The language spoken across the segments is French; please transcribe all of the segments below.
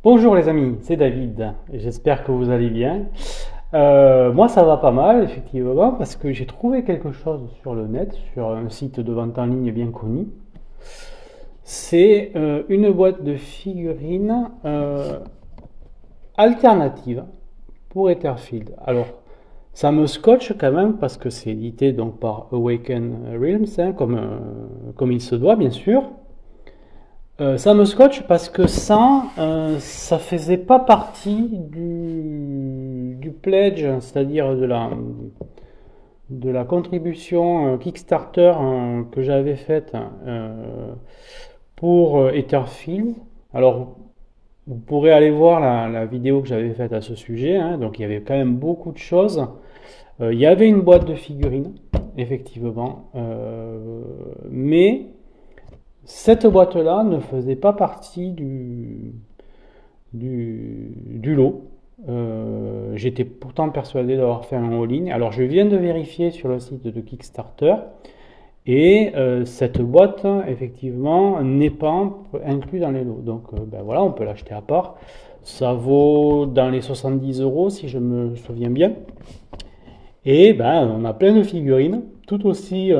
Bonjour les amis, c'est David, j'espère que vous allez bien. Moi ça va pas mal effectivement parce que j'ai trouvé quelque chose sur le net, sur un site de vente en ligne bien connu. C'est une boîte de figurines alternative pour Etherfield. Alors ça me scotche quand même parce que c'est édité donc par Awaken Realms, hein, comme il se doit bien sûr. Ça me scotche parce que ça faisait pas partie du pledge, c'est-à-dire de la contribution Kickstarter que j'avais faite pour Etherfield. Alors, vous pourrez aller voir la vidéo que j'avais faite à ce sujet, hein. Donc il y avait quand même beaucoup de choses. Il y avait une boîte de figurines, effectivement, mais cette boîte-là ne faisait pas partie du lot. J'étais pourtant persuadé d'avoir fait un all-in. Alors je viens de vérifier sur le site de Kickstarter et cette boîte, effectivement, n'est pas inclus dans les lots. Donc ben voilà, on peut l'acheter à part. Ça vaut dans les 70 euros si je me souviens bien. Et ben on a plein de figurines, tout aussi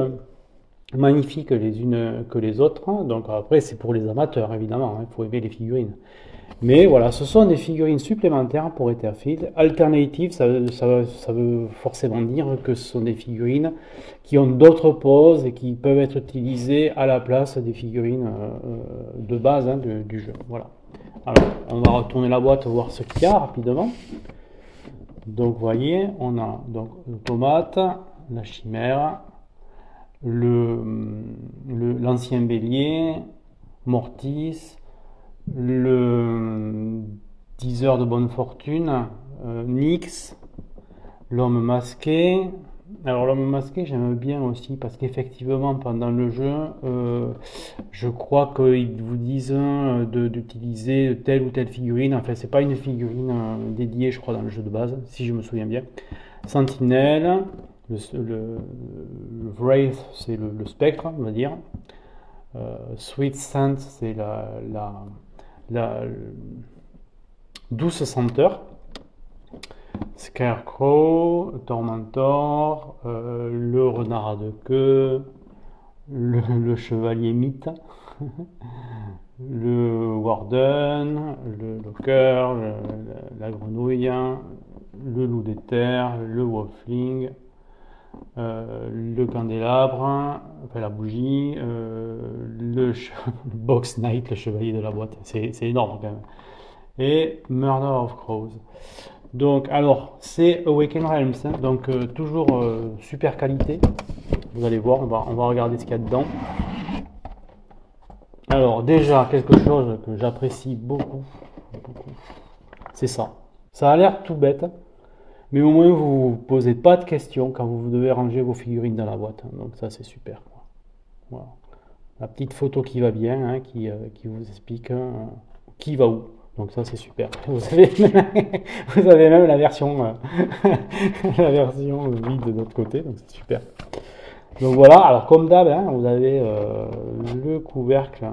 magnifiques les unes que les autres. Donc après c'est pour les amateurs évidemment, il faut aimer les figurines. Mais voilà, ce sont des figurines supplémentaires pour Etherfield. Alternative, ça veut forcément dire que ce sont des figurines qui ont d'autres poses et qui peuvent être utilisées à la place des figurines de base du jeu. Voilà. Alors, on va retourner la boîte voir ce qu'il y a rapidement. Donc, vous voyez, on a donc l'automate, la chimère, l'ancien bélier, Mortis, le 10 heures de bonne fortune, Nyx, l'homme masqué. Alors l'homme masqué j'aime bien aussi parce qu'effectivement pendant le jeu je crois qu'ils vous disent d'utiliser telle ou telle figurine. Enfin c'est pas une figurine dédiée je crois dans le jeu de base si je me souviens bien. Sentinelle, le Wraith c'est le spectre on va dire. Sweet Scent c'est la douce senteur. Scarecrow, Tormentor, le renard à deux queues, le chevalier mythe, le Warden, le Locker, la grenouille, le loup des terres, le Wolfling, le candélabre, enfin la bougie, le Box Knight, le chevalier de la boîte, c'est énorme quand même. Et Murder of Crows. Donc, alors, c'est Awaken Realms, hein, donc toujours super qualité. Vous allez voir, on va regarder ce qu'il y a dedans. Alors, déjà, quelque chose que j'apprécie beaucoup, c'est ça. Ça a l'air tout bête, mais au moins vous ne vous posez pas de questions quand vous devez ranger vos figurines dans la boîte. Hein, donc ça, c'est super, quoi. Voilà. La petite photo qui va bien, hein, qui vous explique qui va où. Donc ça c'est super. Vous avez même la version la version vide de l'autre côté, donc c'est super. Donc voilà. Alors comme d'hab, hein, vous avez le couvercle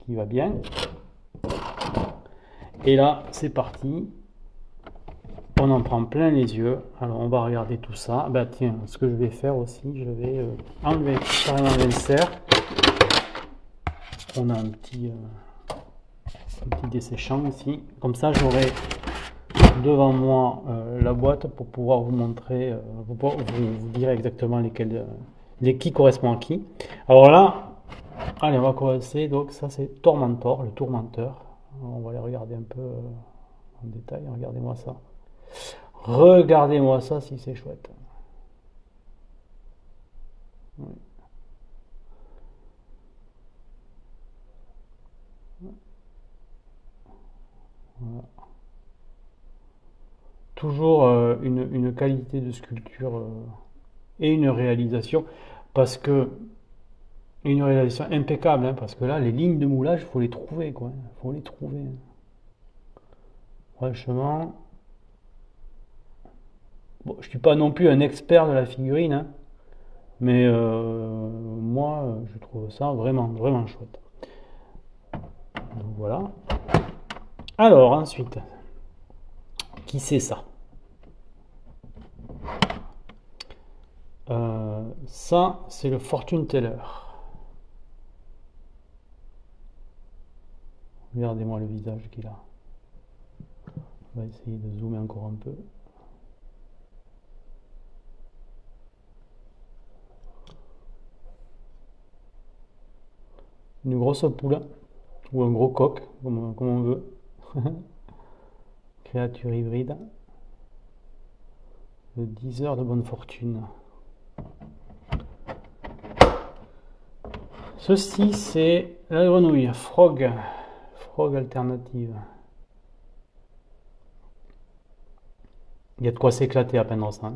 qui va bien. Et là c'est parti. On en prend plein les yeux. Alors on va regarder tout ça. Bah tiens, ce que je vais faire aussi, je vais enlever carrément l'insert. On a un petit desséchant ici. Comme ça, j'aurai devant moi la boîte pour pouvoir vous montrer, vous dire exactement qui correspond à qui. Alors là, allez, on va commencer. Donc ça, c'est Tormentor, le tourmenteur. On va aller regarder un peu en détail. Regardez-moi ça. Regardez-moi ça si c'est chouette. Oui. Voilà. Toujours une qualité de sculpture et une réalisation parce que une réalisation impeccable, hein, parce que là les lignes de moulage il faut les trouver quoi, faut les trouver. Franchement, bon, je suis pas non plus un expert de la figurine, hein, mais moi je trouve ça vraiment chouette. Donc voilà. Alors, ensuite, qui c'est ça? Ça, c'est le fortune teller. Regardez-moi le visage qu'il a. On va essayer de zoomer encore un peu. Une grosse poule ou un gros coq, comme on veut. Créature hybride. Le 10 heures de bonne fortune. Ceci, c'est la grenouille. Frog. Frog alternative. Il y a de quoi s'éclater à peindre ça.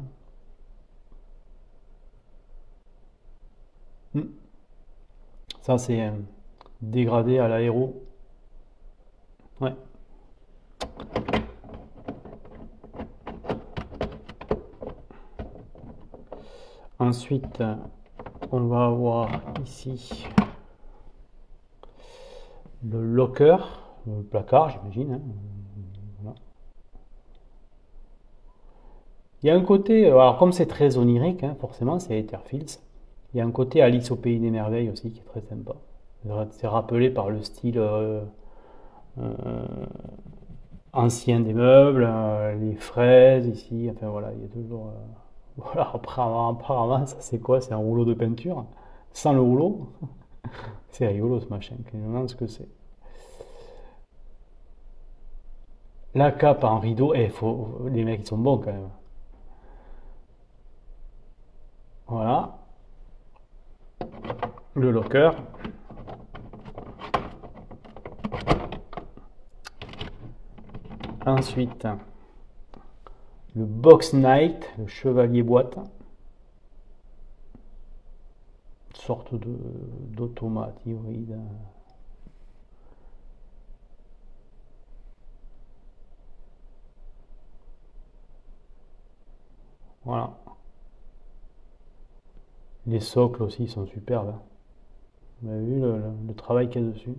Ça, c'est dégradé à l'aéro. Ouais. Ensuite, on va avoir ici le locker, le placard, j'imagine. Hein. Voilà. Il y a un côté, alors comme c'est très onirique, hein, forcément, c'est Etherfields. Il y a un côté Alice au pays des merveilles aussi qui est très sympa. C'est rappelé par le style euh, ancien des meubles, les fraises ici, enfin voilà, il y a toujours. Voilà, apparemment, ça c'est quoi? C'est un rouleau de peinture. Sans le rouleau, c'est rigolo ce machin, je me demande ce que c'est. La cape en rideau, les mecs ils sont bons quand même. Voilà, le locker. Ensuite, le box knight, le chevalier boîte. Une sorte d'automate hybride. Voilà. Les socles aussi sont superbes. Vous avez vu le travail qu'il y a dessus.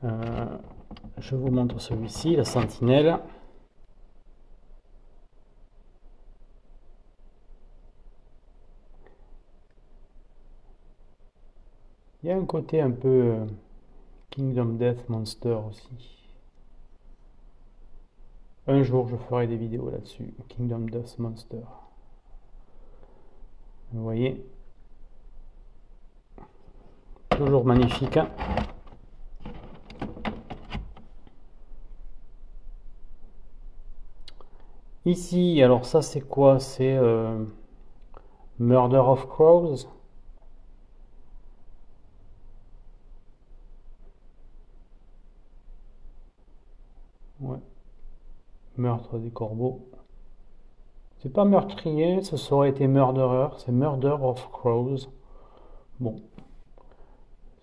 Euh, je vous montre celui-ci, la sentinelle. Il y a un côté un peu Kingdom Death Monster aussi. Un jour, je ferai des vidéos là-dessus. Kingdom Death Monster. Vous voyez, toujours magnifique. Hein. Ici, alors ça c'est quoi? C'est Murder of Crows. Ouais. Meurtre des corbeaux. C'est pas meurtrier, ça aurait été murderer. C'est Murder of Crows. Bon,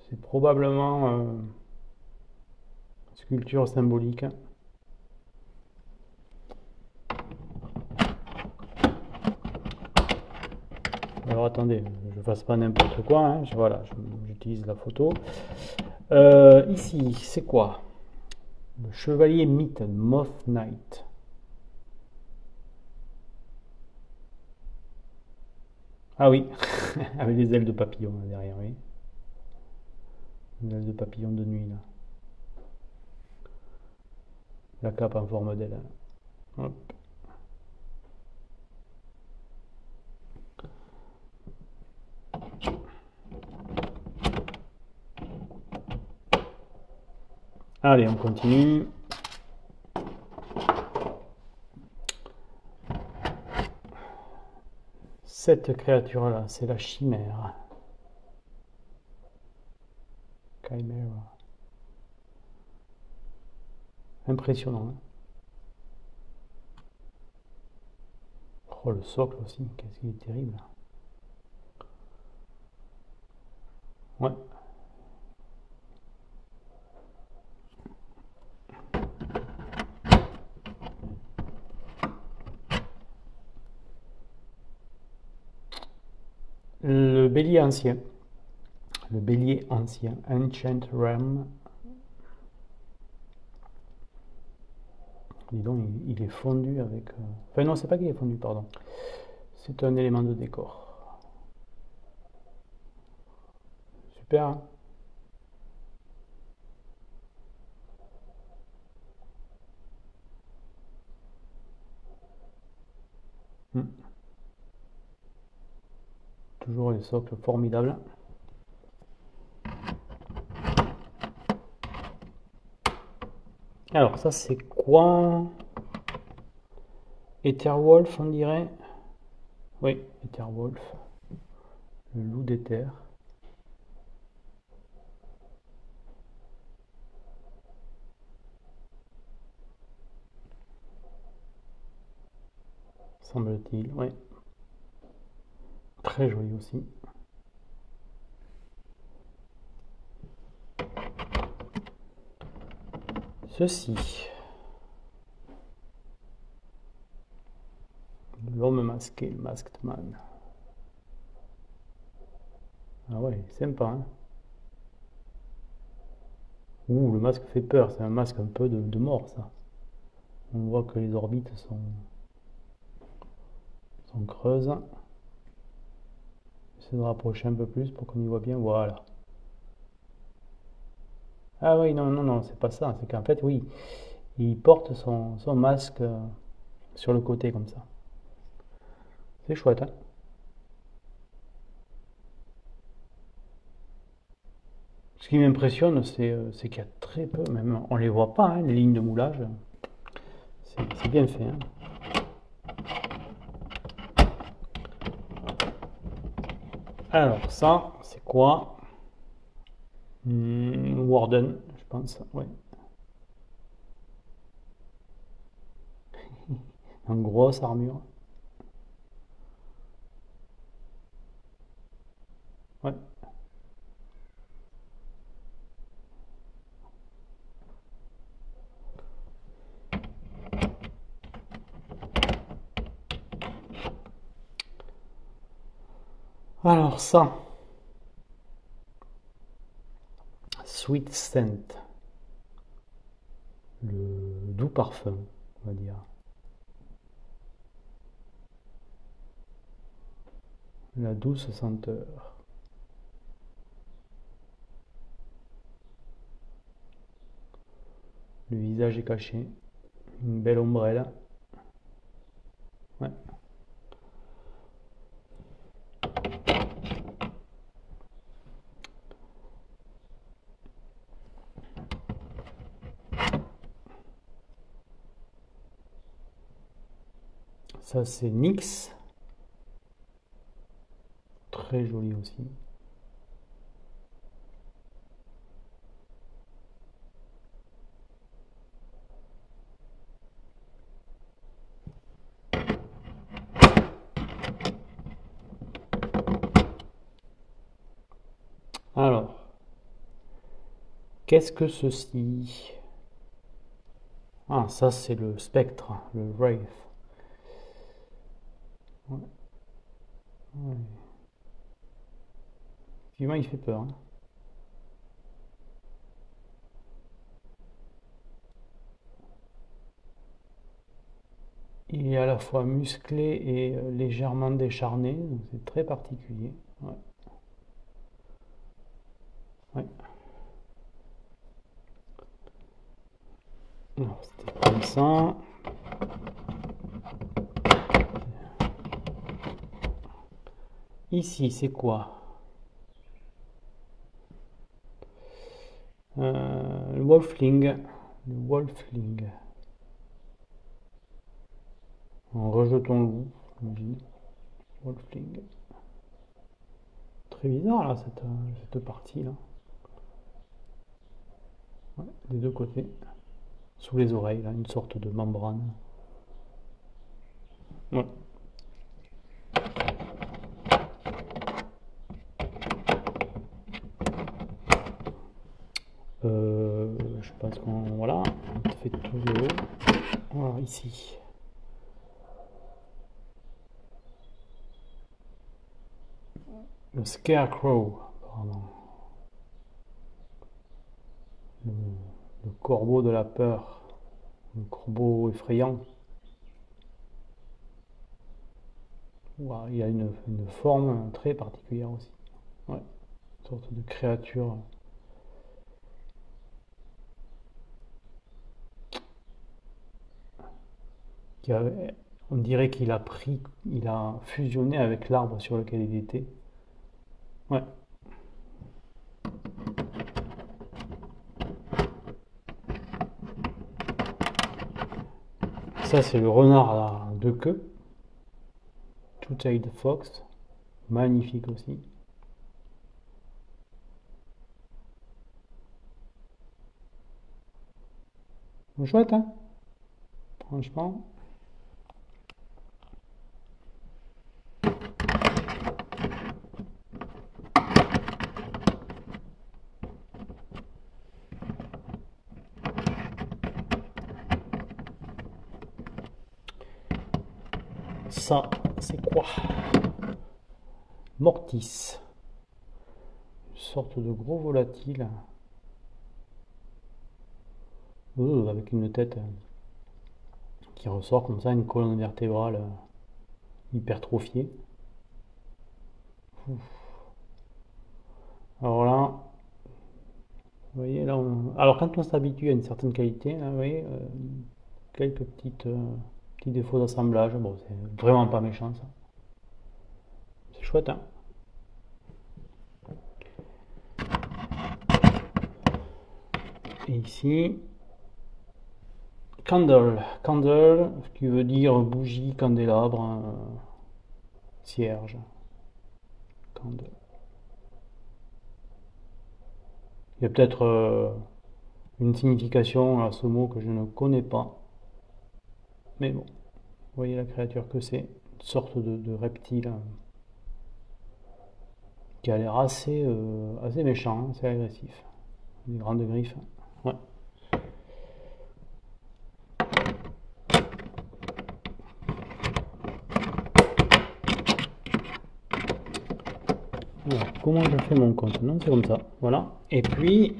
c'est probablement sculpture symbolique. Alors attendez, je fasse pas n'importe quoi. Hein. Voilà, j'utilise la photo. Ici, c'est quoi? Le chevalier mythe, Moth Knight. Ah oui, avec les ailes de papillon là, derrière, oui. Les ailes de papillon de nuit là. La cape en forme d'aile. Hop. Allez, on continue. Cette créature-là, c'est la chimère. Chimera. Impressionnant. Hein. Oh, le socle aussi, qu'est-ce qu'il est terrible. Ouais. Le bélier ancien. Le bélier ancien, Ancient Ram. Dis donc, il est fondu avec... Enfin non, c'est pas qu'il est fondu, pardon. C'est un élément de décor. Super, hein? Hmm. Toujours les socles formidables. Alors, ça c'est quoi? Etherwolf, on dirait. Oui, Etherwolf. Le loup d'éther. Semble-t-il, oui. Très joli aussi. Ceci. L'homme masqué, le Masked Man. Ah ouais, sympa, hein? Ouh, le masque fait peur, c'est un masque un peu de mort, ça. On voit que les orbites sont creuses. J'essaie de rapprocher un peu plus pour qu'on y voit bien, voilà. Ah oui, non, non, non, c'est pas ça, c'est qu'en fait, oui, il porte son masque sur le côté comme ça. C'est chouette, hein? Ce qui m'impressionne, c'est qu'il y a très peu, même on les voit pas, hein, les lignes de moulage. C'est bien fait, hein. Alors ça, c'est quoi? Warden, je pense, ouais. Une grosse armure. Ouais. Alors ça, Sweet Scent, le doux parfum, on va dire. La douce senteur. Le visage est caché. Une belle ombrelle. Ouais. Ça c'est Nyx. Très joli aussi. Alors, qu'est-ce que ceci? Ah, ça c'est le spectre, le Wraith. Ouais. Ouais. Effectivement, il fait peur, hein. Il est à la fois musclé et légèrement décharné, donc c'est très particulier. Ouais. Ouais. Alors, c'était comme ça. Ici, c'est quoi? Le Wolfling. Le Wolfling. En rejeton loup, j'imagine. Wolfling. Très bizarre là, cette partie là. Ouais, des deux côtés. Sous les oreilles, là, une sorte de membrane. Ouais. Je pense qu'on voilà, on fait tout le haut. Voilà, ici. Le Scarecrow, pardon. le, le corbeau de la peur, le corbeau effrayant. Ouah, il a une forme très particulière aussi. Ouais, une sorte de créature qui a, on dirait qu'il a pris, il a fusionné avec l'arbre sur lequel il était. Ouais, ça c'est le renard à deux queues, Two-Tailed Fox, magnifique aussi. Chouette, hein, franchement. Ça, c'est quoi? Mortis, une sorte de gros volatile, avec une tête qui ressort comme ça, une colonne vertébrale hypertrophiée. Alors là, vous voyez, là, alors quand on s'habitue à une certaine qualité, là, vous voyez, quelques petits défauts d'assemblage. Bon, c'est vraiment pas méchant ça. C'est chouette, hein. Et ici, candle. Candle, ce qui veut dire bougie, candélabre, cierge. Candle. Il y a peut-être une signification à ce mot que je ne connais pas. Mais bon, vous voyez la créature que c'est. Une sorte de reptile qui a l'air assez méchant, assez agressif. Des grandes griffes. Ouais. Alors, comment je fais mon compte? Non, c'est comme ça. Voilà. Et puis,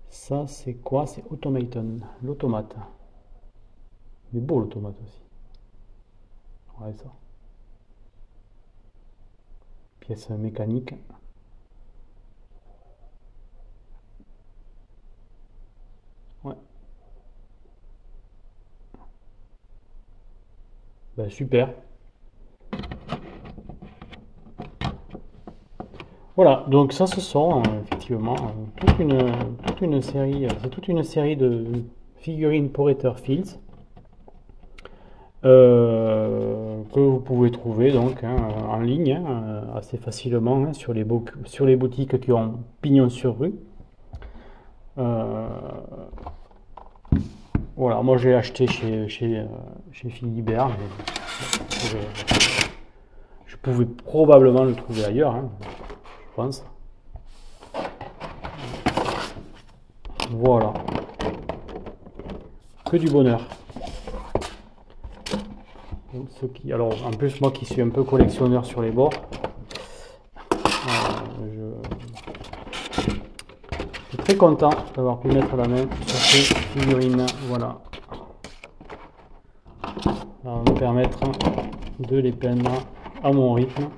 ça c'est quoi? C'est Automaton, l'automate. Il est beau l'automate aussi. Ouais, ça. Pièce mécanique. Ouais. Ben, super. Voilà, donc ça ce sont effectivement toute une série, c'est toute une série de figurines Porter Fields que vous pouvez trouver donc hein, en ligne assez facilement hein, sur les boutiques qui ont pignon sur rue. Euh, voilà, moi j'ai acheté chez Philibert, mais je pouvais probablement le trouver ailleurs, hein, je pense. Voilà, que du bonheur. Donc, alors en plus moi qui suis un peu collectionneur sur les bords, je suis très content d'avoir pu mettre la main sur ces figurines. Voilà, ça va me permettre de les peindre à mon rythme,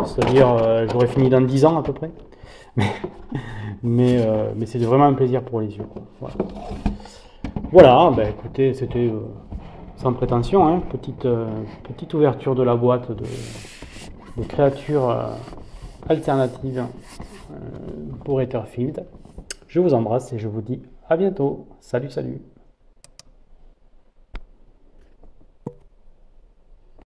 c'est-à-dire j'aurais fini dans 10 ans à peu près, mais c'est vraiment un plaisir pour les yeux, quoi. Voilà, voilà ben, écoutez, c'était sans prétention, hein, petite ouverture de la boîte de créatures alternatives pour Etherfield. Je vous embrasse et je vous dis à bientôt. Salut, salut.